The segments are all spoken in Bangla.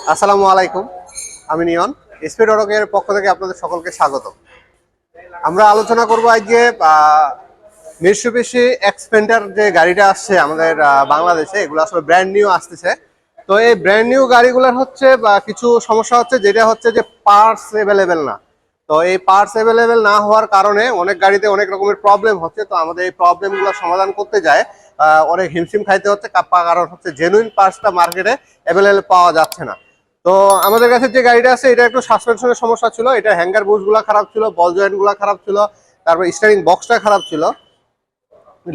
আসসালামু আলাইকুম, আমি নিয়ন। স্পিড অটোকের পক্ষ থেকে আপনাদের সকলকে স্বাগত। আমরা আলোচনা করব আজকে মিটসুবিশি এক্সপেন্ডার যে গাড়িটা আসছে আমাদের বাংলাদেশে, এগুলো আসলে ব্র্যান্ড নিউ আসতেছে। তো এই ব্র্যান্ড নিউ গাড়িগুলোর হচ্ছে কিছু সমস্যা হচ্ছে, যেটা হচ্ছে যে পার্টস অ্যাভেলেবেল না। তো এই পার্টস অ্যাভেলেবেল না হওয়ার কারণে অনেক গাড়িতে অনেক রকমের প্রবলেম হচ্ছে। তো আমাদের এই প্রবলেমগুলো সমাধান করতে যায় অনেক হিমশিম খাইতে হচ্ছে, কারণ হচ্ছে জেনুইন পার্টসটা মার্কেটে অ্যাভেলেবেল পাওয়া যাচ্ছে না। তো আমাদের কাছে যে গাড়িটা আছে, এটা একটু সাসপেনশনের সমস্যা ছিল, এটা হ্যাঙ্গার বুশ গুলা খারাপ ছিল, বল জয়েন্ট গুলা খারাপ ছিল, তারপর স্টিয়ারিং বক্সটা খারাপ ছিল,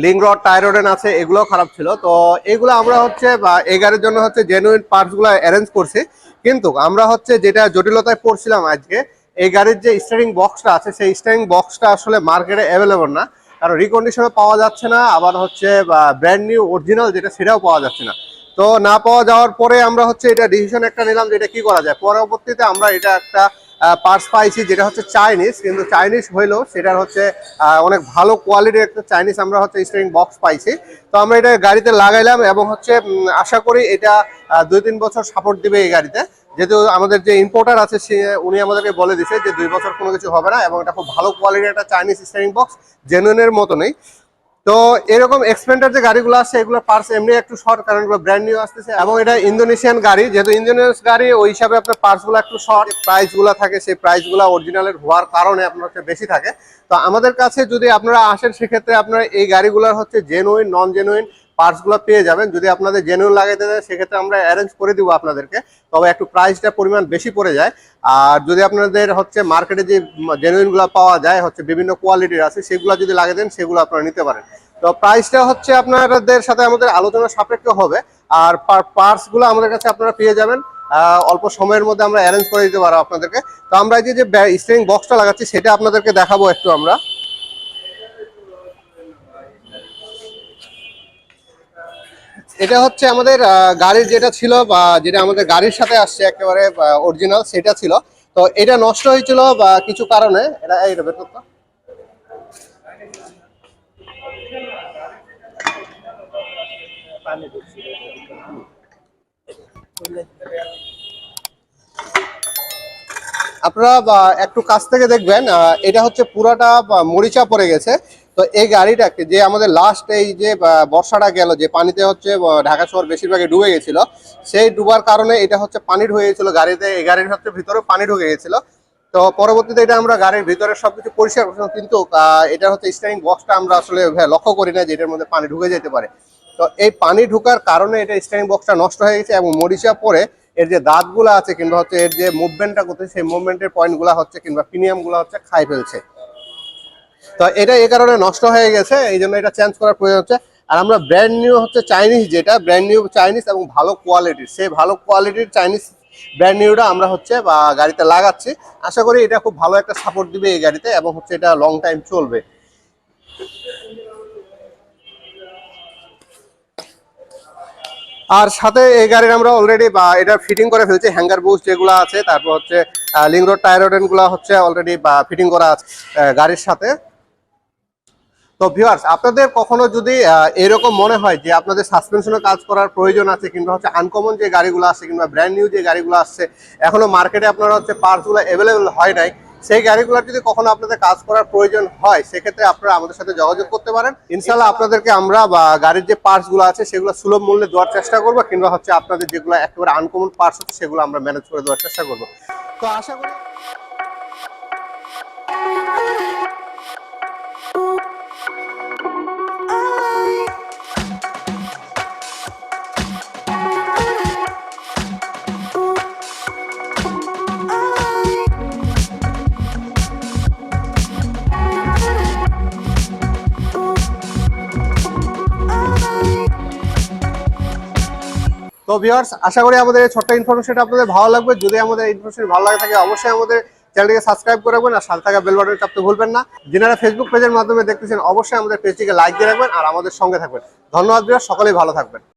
লিঙ্ক রড টায়ার রডেন আছে, এগুলো খারাপ ছিল। তো এগুলো আমরা হচ্ছে এই গাড়ির জন্য হচ্ছে জেনুইন পার্টস গুলো অ্যারেঞ্জ করছি। কিন্তু আমরা হচ্ছে যেটা জটিলতায় পড়ছিলাম আজকে, এই গাড়ির যে স্টিয়ারিং বক্সটা আছে, সেই স্টিয়ারিং বক্সটা আসলে মার্কেটে অ্যাভেলেবল না, কারণ রিকন্ডিশনে পাওয়া যাচ্ছে না, আবার হচ্ছে ব্র্যান্ড নিউ অরিজিনাল যেটা সেটাও পাওয়া যাচ্ছে না। তো না পাওয়া যাওয়ার পরে আমরা হচ্ছে এটা ডিসিশন একটা নিলাম যে এটা কি করা যায়। পরবর্তীতে আমরা এটা একটা পার্টস পাইছি, যেটা হচ্ছে চাইনিজ, কিন্তু চাইনিজ হইলেও সেটার হচ্ছে অনেক ভালো কোয়ালিটির একটা চাইনিজ আমরা হচ্ছে স্টিয়ারিং বক্স পাইছি। তো আমরা এটা গাড়িতে লাগাইলাম এবং হচ্ছে আশা করি এটা 2-3 বছর সাপোর্ট দিবে এই গাড়িতে। যেহেতু আমাদের যে ইম্পোর্টার আছে সে উনি আমাদেরকে বলে দিছে যে 2 বছর কোনো কিছু হবে না, এবং এটা খুব ভালো কোয়ালিটির একটা চাইনিজ স্টিয়ারিং বক্স, জেনুইনের মতো নেই। তো এরকম এক্সপেন্ডার যে গাড়িগুলো আছে, এগুলো পার্টস এমনি একটু শর্ট, কারণ এগুলো ব্র্যান্ড নিউ আসতেছে, এবং এটা ইন্দোনেশিয়ান গাড়ি, যেহেতু ইন্দোনেশিয়ান গাড়ি ওই হিসাবে আপনার পার্টস গুলো একটু শর্ট, প্রাইস গুলো থাকে সেই প্রাইস গুলো অরিজিনালের হওয়ার কারণে আপনার হচ্ছে বেশি থাকে। তো আমাদের কাছে যদি আপনারা আসেন, সেক্ষেত্রে আপনারা এই গাড়িগুলোর হচ্ছে জেনুইন নন জেনুইন পার্টস গুলো পেয়ে যাবেন। যদি আপনাদের জেনুইন লাগাইতে দেয়, সেক্ষেত্রে আমরা অ্যারেঞ্জ করে দিব আপনাদেরকে, তবে একটু প্রাইসটা পরিমাণ বেশি পড়ে যায়। আর যদি আপনাদের হচ্ছে মার্কেটে যে জেনুইন গুলো পাওয়া যায় হচ্ছে বিভিন্ন কোয়ালিটির আছে, সেগুলো যদি লাগিয়ে দেন সেগুলো আপনারা নিতে পারেন। তো প্রাইসটা হচ্ছে আপনাদের সাথে আমাদের আলোচনা সাপেক্ষ হবে। আর পার্টস গুলো আমাদের কাছে আপনারা পেয়ে যাবেন, অল্প সময়ের মধ্যে আমরা অ্যারেঞ্জ করে দিতে পারবো আপনাদেরকে। তো আমরা যে স্টিয়ারিং বক্সটা লাগাচ্ছি সেটা আপনাদেরকে দেখাবো একটু আমরা। এটা হচ্ছে আমাদের গাড়ির যেটা ছিল, বা যেটা আমাদের গাড়ির সাথে আসছে একেবারে অরিজিনাল, সেটা ছিল। তো এটা নষ্ট হয়েছিল বা কিছু কারণে, এটা এই বের করতো। আপনারা একটু কাছ থেকে দেখবেন, এটা হচ্ছে পুরাটা মরিচা পড়ে গেছে। তো এই গাড়িটাকে যে আমাদের লাস্ট এই যে বর্ষাটা গেল, যে পানিতে হচ্ছে ঢাকা শহর বেশিরভাগই ডুবে গেছিল, সেই ডুবার কারণে এটা হচ্ছে পানি ঢুকে গেছিল গাড়িতে, এই গাড়ির হচ্ছে ভিতরে পানি ঢুকে গেছিল। তো পরবর্তীতে এটা আমরা গাড়ির ভিতরে সবকিছু পরিষ্কার করছিলাম, কিন্তু এটা হচ্ছে স্টিয়ারিং বক্সটা আমরা আসলে লক্ষ্য করি না যে এটার মধ্যে পানি ঢুকে যেতে পারে। তো এই পানি ঢুকার কারণে এটা স্টিয়ারিং বক্সটা নষ্ট হয়ে গেছে, এবং মরিচা পরে এর যে দাঁতগুলো আছে কিংবা হচ্ছে এর যে মুভমেন্টটা করতে, সেই মুভমেন্টের পয়েন্টগুলো হচ্ছে কিংবা প্রিমিয়ামগুলো হচ্ছে খাই ফেলছে। তো এটা এই কারণে নষ্ট হয়ে গেছে, এই জন্য এটা চেঞ্জ করার প্রয়োজন হচ্ছে। আর আমরা ব্র্যান্ড নিউ হচ্ছে চাইনিজ, যেটা ব্র্যান্ড নিউ চাইনিজ এবং ভালো কোয়ালিটির, সেই ভালো কোয়ালিটির চাইনিজ ব্র্যান্ড নিউটা আমরা হচ্ছে গাড়িতে লাগাচ্ছি। আশা করি এটা খুব ভালো একটা সাপোর্ট দিবে এই গাড়িতে, এবং হচ্ছে এটা লং টাইম চলবে। আর সাথে এই গাড়ির আমরা অলরেডি এটা ফিটিং করে ফেলছি, হ্যাঙ্গার বুস্ট যেগুলো আছে, তারপর হচ্ছে লিঙ্ক রড টায়ার রড গুলো হচ্ছে অলরেডি ফিটিং করা আছে গাড়ির সাথে। তো ভিউয়ার্স, আপনাদের কখনো যদি এরকম মনে হয় যে আপনাদের সাসপেনশনে কাজ করার প্রয়োজন আছে, কিংবা হচ্ছে আনকমন যে গাড়িগুলো আসছে কিংবা ব্র্যান্ড নিউ যে গাড়িগুলো আসছে, এখনো মার্কেটে আপনারা হচ্ছে পার্টসগুলো অ্যাভেলেবেল হয় নাই, সেই গাড়িগুলোর যদি কখনো আপনাদের কাজ করার প্রয়োজন হয়, সেক্ষেত্রে আপনারা আমাদের সাথে যোগাযোগ করতে পারেন। ইনশাল্লাহ আপনাদেরকে আমরা গাড়ির যে পার্টসগুলো আছে সেগুলো সুলভ মূল্যে দেওয়ার চেষ্টা করবো, কিংবা হচ্ছে আপনাদের যেগুলো একেবারে আনকমন পার্টস হচ্ছে সেগুলো আমরা ম্যানেজ করে দেওয়ার চেষ্টা করবো। তো আশা করি তো ভিউয়ার্স, আশা করি আমাদের এই ছোট্ট ইনফরমেশনটা আপনাদের ভালো লাগবে। যদি আমাদের ইনফরমেশন ভালো লাগে থাকে, অবশ্যই আমাদের চ্যানেলটিকে সাবস্ক্রাইব করে রাখবেন, আর সাথে থাকা বেল বাটন চাপতে ভুলবেন না। যারা ফেসবুক পেজের মাধ্যমে দেখতেছেন, অবশ্যই আমাদের পেজটিকে লাইক দিয়ে রাখবেন আর আমাদের সঙ্গে থাকবেন। ধন্যবাদ ভিউয়ার্স, সকলেই ভালো থাকবেন।